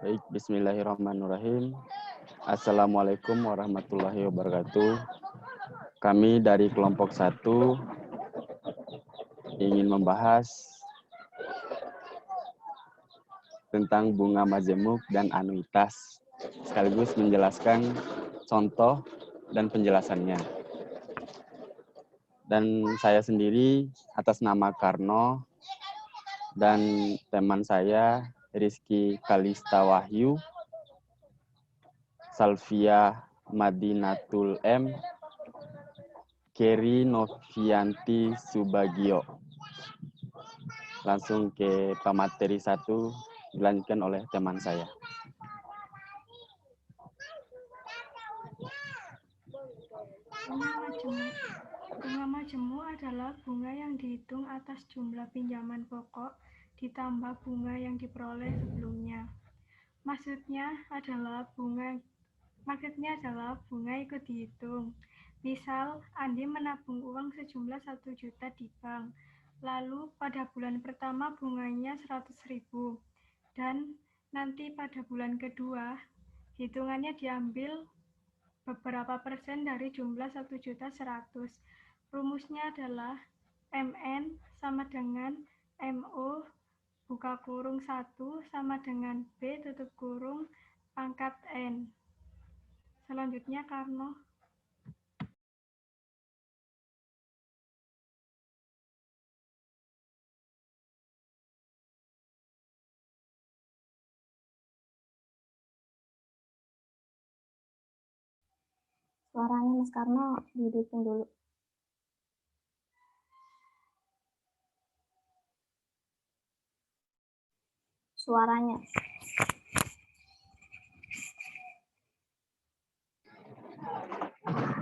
Baik, bismillahirrahmanirrahim. Assalamualaikum warahmatullahi wabarakatuh. Kami dari kelompok 1 ingin membahas tentang bunga majemuk dan anuitas, sekaligus menjelaskan contoh dan penjelasannya. Dan saya sendiri atas nama Karno dan teman saya Rizky Kalista Wahyu, Salvia Madinatul M, Keri Novianti Subagio. Langsung ke pemateri 1 dilanjutkan oleh teman saya. Bunga majemuk adalah bunga yang dihitung atas jumlah pinjaman pokok ditambah bunga yang diperoleh sebelumnya. Maksudnya adalah bunga ikut dihitung. Misal, Andi menabung uang sejumlah 1 juta di bank. Lalu pada bulan pertama bunganya 100.000 dan nanti pada bulan kedua hitungannya diambil beberapa persen dari jumlah 1.100.000. Rumusnya adalah MN sama dengan MO buka kurung 1 sama dengan B tutup kurung pangkat N. Selanjutnya Karno. Suaranya Mas Karno dihidupin dulu. Suaranya.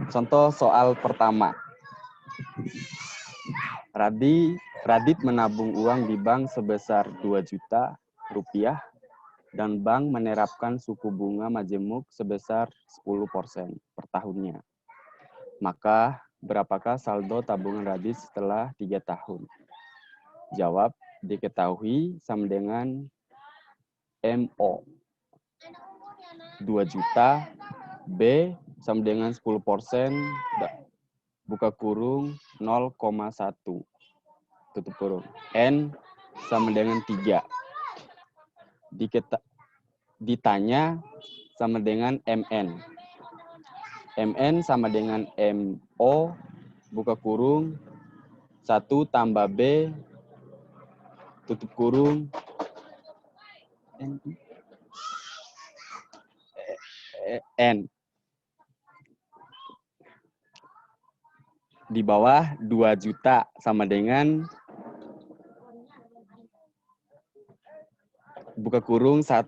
Contoh soal pertama. Radit menabung uang di bank sebesar 2 juta rupiah dan bank menerapkan suku bunga majemuk sebesar 10% per tahunnya. Maka, berapakah saldo tabungan Radit setelah 3 tahun? Jawab, diketahui sama dengan MO 2 juta, B sama dengan 10%, buka kurung 0,1, tutup kurung. N sama dengan 3. Ditanya sama dengan MN. MN sama dengan MO, buka kurung, 1 tambah B, tutup kurung, N. Di bawah 2 juta sama dengan buka kurung 1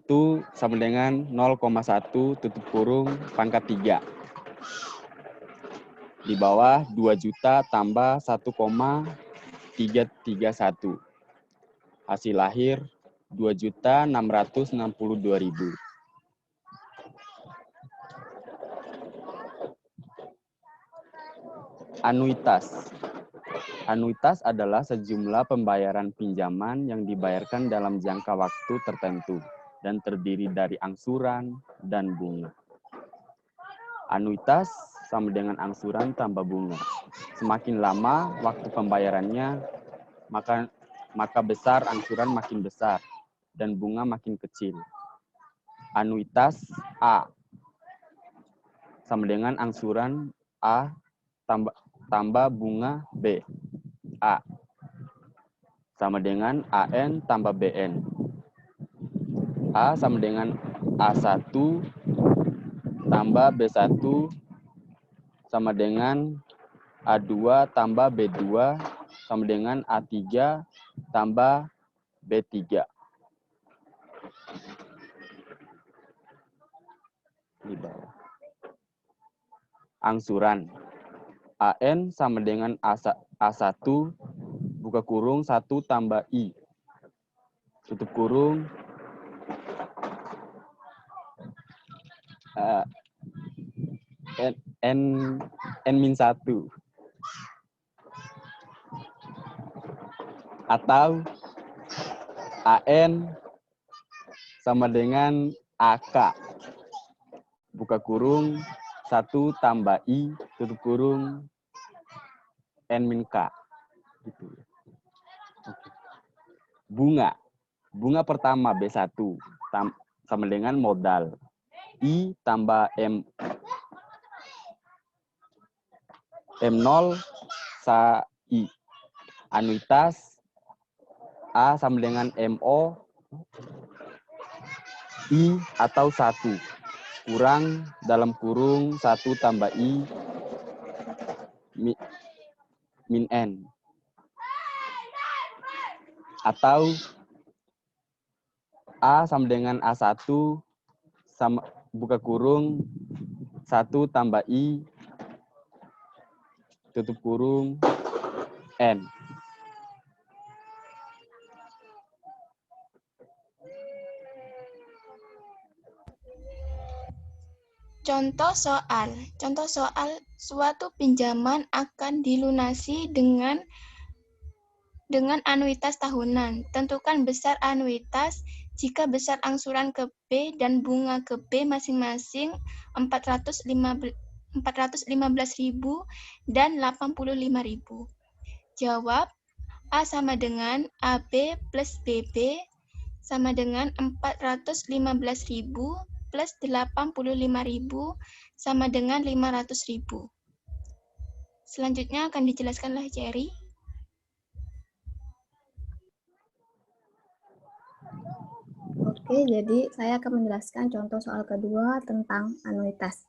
sama dengan 0,1 tutup kurung pangkat 3. Di bawah 2 juta tambah 1,331. Hasil lahir 2.662.000. Anuitas. Anuitas adalah sejumlah pembayaran pinjaman yang dibayarkan dalam jangka waktu tertentu dan terdiri dari angsuran dan bunga. Anuitas sama dengan angsuran tambah bunga. Semakin lama waktu pembayarannya, maka besar angsuran makin besar dan bunga makin kecil. Anuitas A sama dengan angsuran A tambah bunga B. A sama dengan AN tambah BN. A sama dengan A1 tambah B1 sama dengan A2 tambah B2 sama dengan A3 tambah B3. Di bawah. Angsuran. AN sama dengan A1 buka kurung 1 tambah I. Tutup kurung N-1. Atau AN sama dengan AK. Buka kurung 1 tambah I tutup kurung N min K. Gitu. Oke. Bunga. Bunga pertama B1 sama dengan modal. I tambah M0 sa I. Anuitas A sama dengan MO I atau 1. Kurang dalam kurung 1 tambah I min N. Atau A sama dengan A1 sama buka kurung 1 tambah I tutup kurung N. Contoh soal, suatu pinjaman akan dilunasi dengan anuitas tahunan. Tentukan besar anuitas jika besar angsuran ke B dan bunga ke B masing-masing 415.000 dan 85.000. Jawab, A sama dengan AB plus BB sama dengan 415.000 plus 85.000 sama dengan 500.000. Selanjutnya akan dijelaskan oleh Cherry. Oke, jadi saya akan menjelaskan contoh soal kedua tentang anuitas.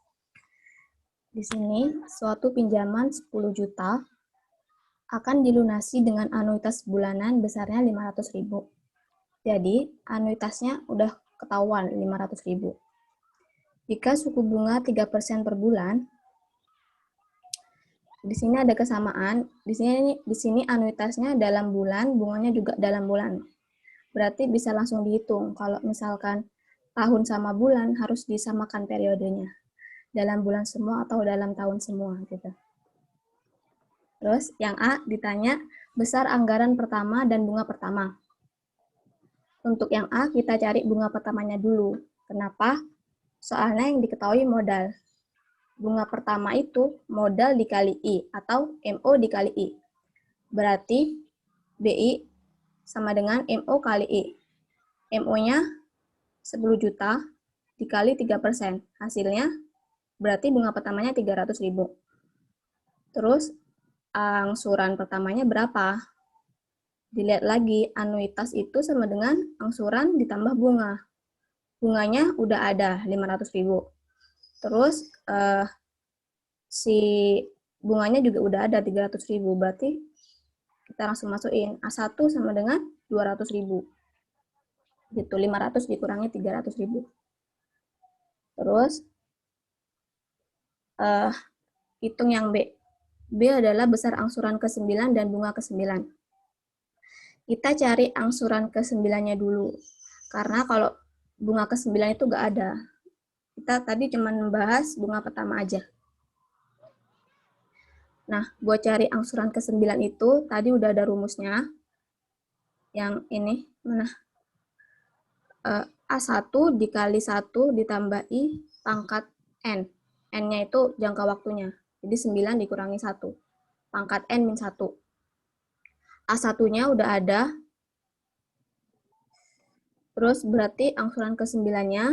Di sini, suatu pinjaman 10 juta akan dilunasi dengan anuitas bulanan besarnya 500.000. Jadi, anuitasnya udah ketahuan 500.000. Jika suku bunga 3% per bulan, di sini ada kesamaan. Di sini anuitasnya dalam bulan, bunganya juga dalam bulan. Berarti bisa langsung dihitung. Kalau misalkan tahun sama bulan harus disamakan periodenya. Dalam bulan semua atau dalam tahun semua gitu. Terus yang A ditanya besar anggaran pertama dan bunga pertama. Untuk yang A kita cari bunga pertamanya dulu. Kenapa? Soalnya yang diketahui modal. Bunga pertama itu modal dikali I atau MO dikali I. Berarti BI sama dengan MO kali I. MO-nya 10 juta dikali 3%. Hasilnya berarti bunga pertamanya 300.000. Terus angsuran pertamanya berapa? Dilihat lagi, anuitas itu sama dengan angsuran ditambah bunga. Bunganya udah ada 500.000. Terus si bunganya juga udah ada 300.000. Berarti kita langsung masukin A1 sama dengan 200.000. Gitu, 500 dikurangi 300.000. Terus hitung yang B. B adalah besar angsuran ke-9 dan bunga ke-9. Kita cari angsuran ke-9-nya dulu. Karena kalau bunga ke-9 itu nggak ada. Kita tadi cuma membahas bunga pertama aja. Nah, buat cari angsuran ke-9 itu, tadi udah ada rumusnya. Yang ini, mana? A1 dikali 1 ditambah I pangkat N. N-nya itu jangka waktunya. Jadi 9 dikurangi 1. Pangkat N min 1. A1-nya udah ada. Terus berarti angsuran ke-9-nya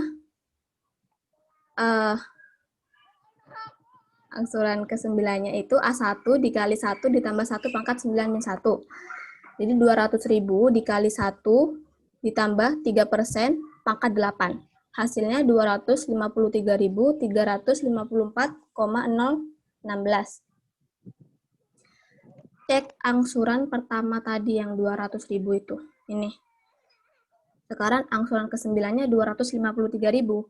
angsuran ke-9-nya itu A1 dikali 1 ditambah 1 pangkat 9 min 1. Jadi 200.000 dikali 1 ditambah 3% pangkat 8. Hasilnya 253.354,016. Cek angsuran pertama tadi yang 200.000 itu. Ini. Sekarang angsuran ke-9-nya 253.000.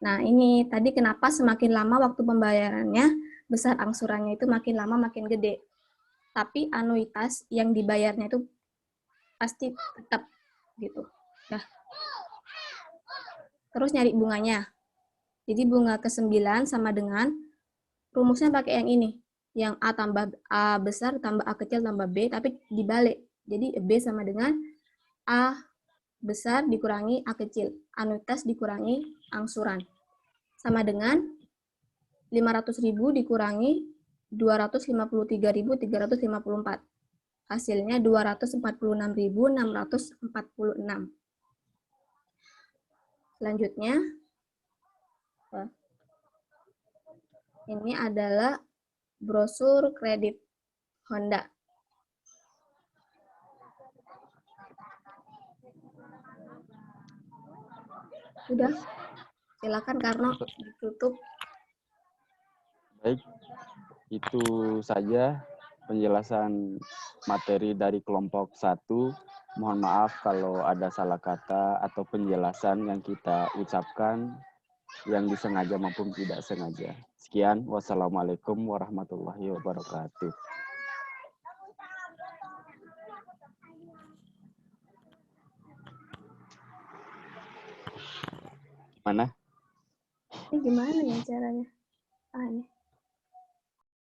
Nah, ini tadi kenapa semakin lama waktu pembayarannya, besar angsurannya itu makin lama makin gede. Tapi anuitas yang dibayarnya itu pasti tetap gitu. Nah. Terus nyari bunganya. Jadi bunga ke-9 sama dengan rumusnya pakai yang ini. Yang A tambah A besar tambah A kecil tambah B, tapi dibalik. Jadi B sama dengan A besar dikurangi A kecil. Anuitas dikurangi angsuran. Sama dengan 500.000 dikurangi 253.354. Hasilnya 246.646. Selanjutnya, ini adalah brosur kredit Honda. Sudah, silakan Karno ditutup. Baik, itu saja penjelasan materi dari kelompok 1. Mohon maaf kalau ada salah kata atau penjelasan yang kita ucapkan yang disengaja maupun tidak sengaja. Sekian, wassalamualaikum warahmatullahi wabarakatuh. Mana? Ini gimana ya caranya? Ah, ini.